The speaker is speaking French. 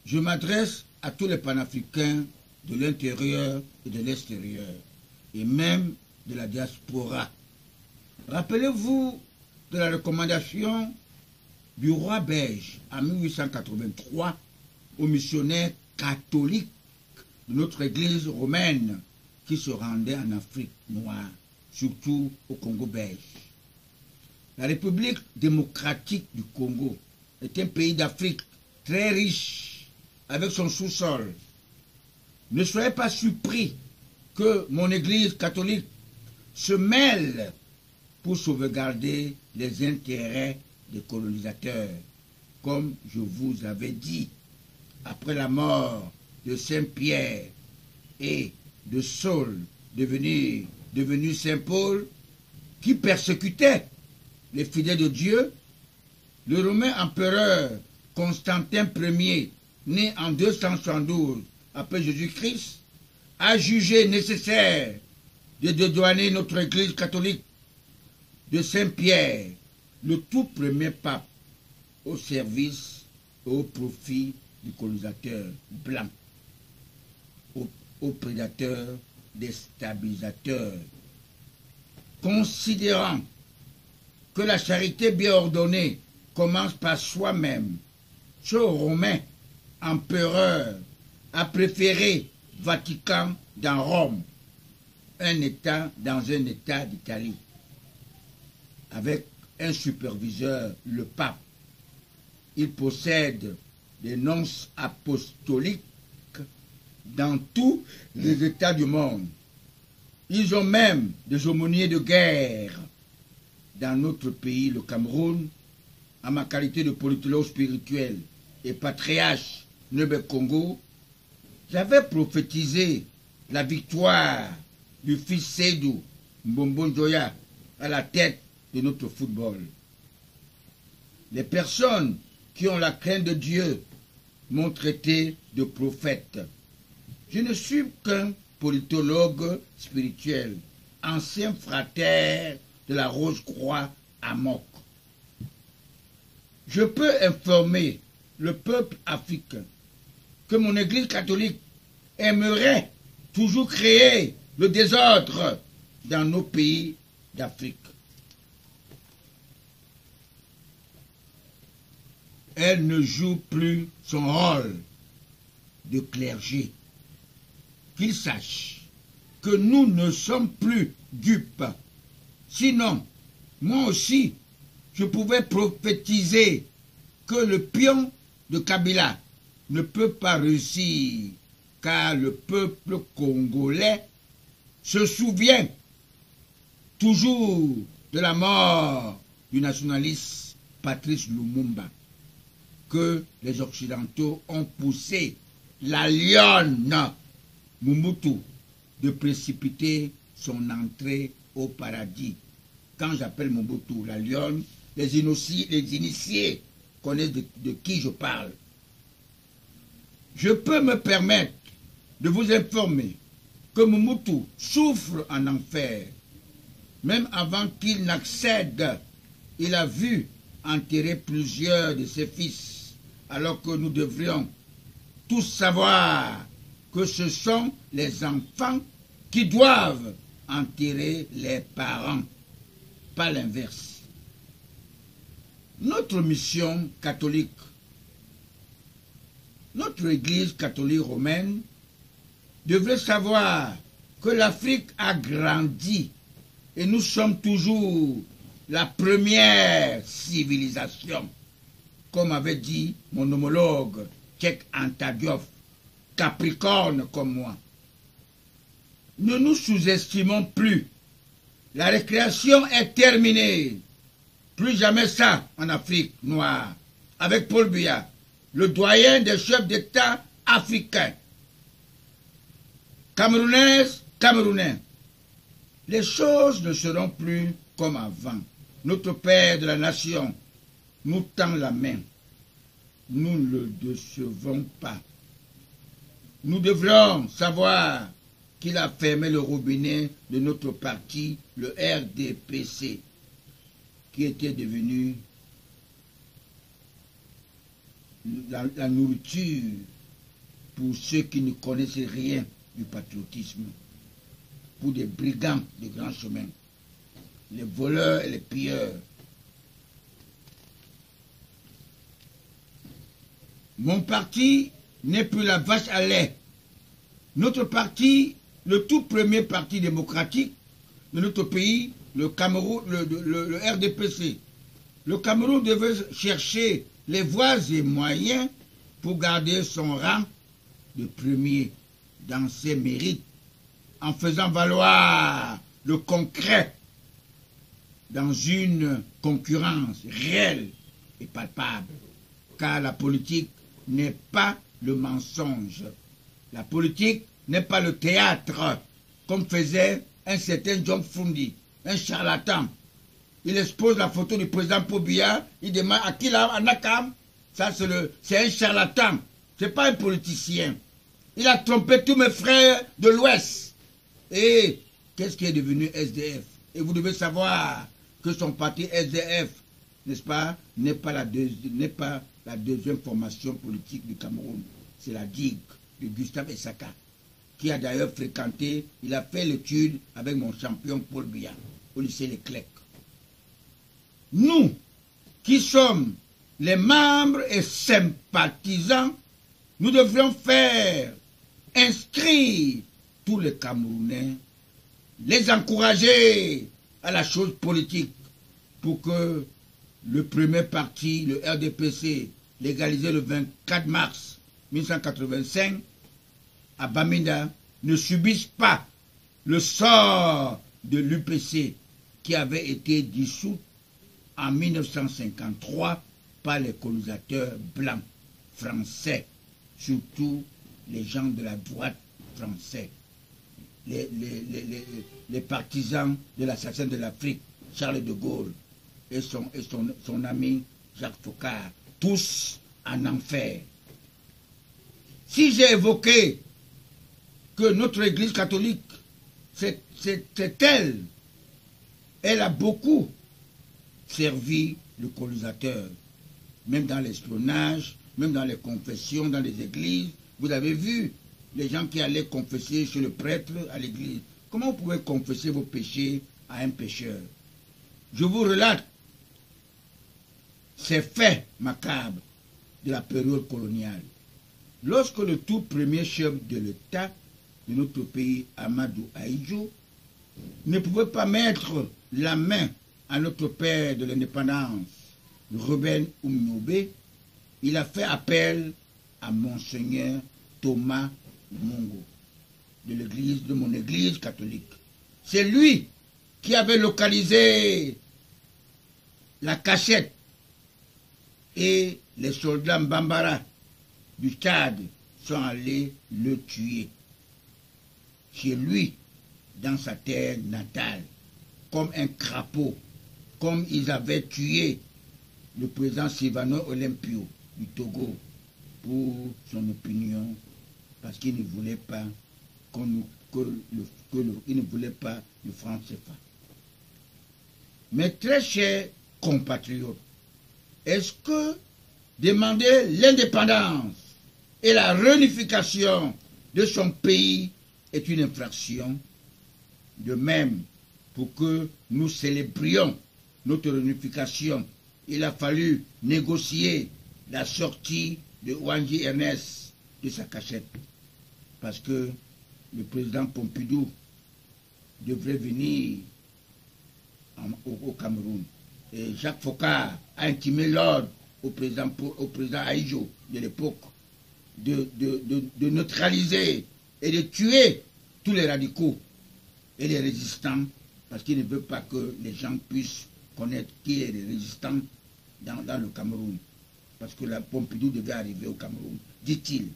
Je m'adresse à tous les panafricains de l'intérieur et de l'extérieur, et même de la diaspora. Rappelez-vous de la recommandation du roi belge en 1883 aux missionnaires catholiques de notre église romaine qui se rendaient en Afrique noire, surtout au Congo belge. La République démocratique du Congo est un pays d'Afrique très riche avec son sous-sol. Ne soyez pas surpris que mon église catholique se mêle pour sauvegarder les intérêts des colonisateurs. Comme je vous avais dit, après la mort de Saint-Pierre et de Saul, devenu Saint-Paul, qui persécutait les fidèles de Dieu, le romain empereur Constantin Ier, né en 272 après Jésus-Christ, a jugé nécessaire de dédouaner notre église catholique de Saint-Pierre, le tout premier pape, au service et au profit du colonisateur blanc, au prédateur déstabilisateur. Considérant que la charité bien ordonnée commence par soi-même, ce Romain empereur a préféré Vatican dans Rome, dans un État d'Italie, avec un superviseur, le pape. Il possède des nonces apostoliques dans tous les États du monde. Ils ont même des aumôniers de guerre. Dans notre pays, le Cameroun, en ma qualité de politologue spirituel et patriarche Nebe Congo, j'avais prophétisé la victoire du fils Seydou Mbombo Njoya à la tête de notre football. Les personnes qui ont la crainte de Dieu m'ont traité de prophète. Je ne suis qu'un politologue spirituel, ancien frater de la Rose-Croix à Moc. Je peux informer le peuple africain que mon église catholique aimerait toujours créer le désordre dans nos pays d'Afrique. Elle ne joue plus son rôle de clergé. Qu'il sache que nous ne sommes plus dupes. Sinon, moi aussi, je pouvais prophétiser que le pion de Kabila ne peut pas réussir, car le peuple congolais se souvient toujours de la mort du nationaliste Patrice Lumumba, que les Occidentaux ont poussé la lionne Mobutu de précipiter son entrée au paradis. Quand j'appelle Mobutu la lionne, les initiés connaissent de qui je parle. Je peux me permettre de vous informer que Mobutu souffre en enfer. Même avant qu'il n'accède, il a vu enterrer plusieurs de ses fils, alors que nous devrions tous savoir que ce sont les enfants qui doivent enterrer les parents, pas l'inverse. Notre mission catholique, notre Église catholique romaine, devrait savoir que l'Afrique a grandi et nous sommes toujours la première civilisation, comme avait dit mon homologue Cheikh Anta Diop, Capricorne comme moi. Ne nous sous-estimons plus. La récréation est terminée. Plus jamais ça en Afrique noire. Avec Paul Biya, le doyen des chefs d'État africains. Camerounais. Les choses ne seront plus comme avant. Notre Père de la Nation nous tend la main. Nous ne le décevons pas. Nous devrions savoir qu'il a fermé le robinet de notre parti, le RDPC, qui était devenu la nourriture pour ceux qui ne connaissent rien du patriotisme, pour des brigands de grands chemins, les voleurs et les pilleurs. Mon parti n'est plus la vache à lait. Notre parti, le tout premier parti démocratique de notre pays, le Cameroun, le RDPC. Le Cameroun devait chercher les voies et moyens pour garder son rang de premier dans ses mérites, en faisant valoir le concret dans une concurrence réelle et palpable. Car la politique n'est pas le mensonge. La politique n'est pas le théâtre, comme faisait un certain John Fundi, un charlatan. Il expose la photo du président Paul Biya, il demande à qui là, à Nakam. Ça, c'est un charlatan, c'est pas un politicien. Il a trompé tous mes frères de l'Ouest. Et qu'est-ce qui est devenu SDF? Et vous devez savoir que son parti SDF, n'est-ce pas, n'est pas la deuxième formation politique du Cameroun. C'est la DIG de Gustave Essaka, qui a d'ailleurs fréquenté, il a fait l'étude avec mon champion Paul Biya au lycée Leclerc. Nous, qui sommes les membres et sympathisants, nous devrions faire inscrire tous les Camerounais, les encourager à la chose politique pour que le premier parti, le RDPC, légalisé le 24 mars 1985 à Bamenda, ne subisse pas le sort de l'UPC qui avait été dissous en 1953 par les colonisateurs blancs français, surtout les gens de la droite française, les partisans de l'assassin de l'Afrique, Charles de Gaulle, et son ami Jacques Faucard, tous en enfer. Si j'ai évoqué que notre Église catholique, c'est elle a beaucoup servi le colonisateur, même dans l'espionnage, même dans les confessions, dans les églises. Vous avez vu les gens qui allaient confesser chez le prêtre à l'église. Comment vous pouvez confesser vos péchés à un pécheur? Je vous relate ces faits macabres de la période coloniale. Lorsque le tout premier chef de l'État de notre pays, Amadou Ahidjo, ne pouvait pas mettre la main à notre père de l'indépendance, Ruben Oumnoubé, il a fait appel à Monseigneur Thomas Mongo, de mon église catholique. C'est lui qui avait localisé la cachette et les soldats Mbambara du Tchad sont allés le tuer. Chez lui, dans sa terre natale, comme un crapaud, comme ils avaient tué le président Silvano Olympio du Togo pour son opinion, parce qu'il ne voulait pas il ne voulait pas le franc CFA. Mes très chers compatriotes, est-ce que demander l'indépendance et la réunification de son pays est une infraction? De même, pour que nous célébrions notre réunification, il a fallu négocier la sortie de Wanji Ernest de sa cachette. Parce que le président Pompidou devrait venir au Cameroun. Et Jacques Faucard a intimé l'ordre au président Ahidjo de l'époque de neutraliser et de tuer tous les radicaux et les résistants, parce qu'il ne veut pas que les gens puissent connaître qui est les résistants dans le Cameroun. Parce que la Pompidou devait arriver au Cameroun, dit-il.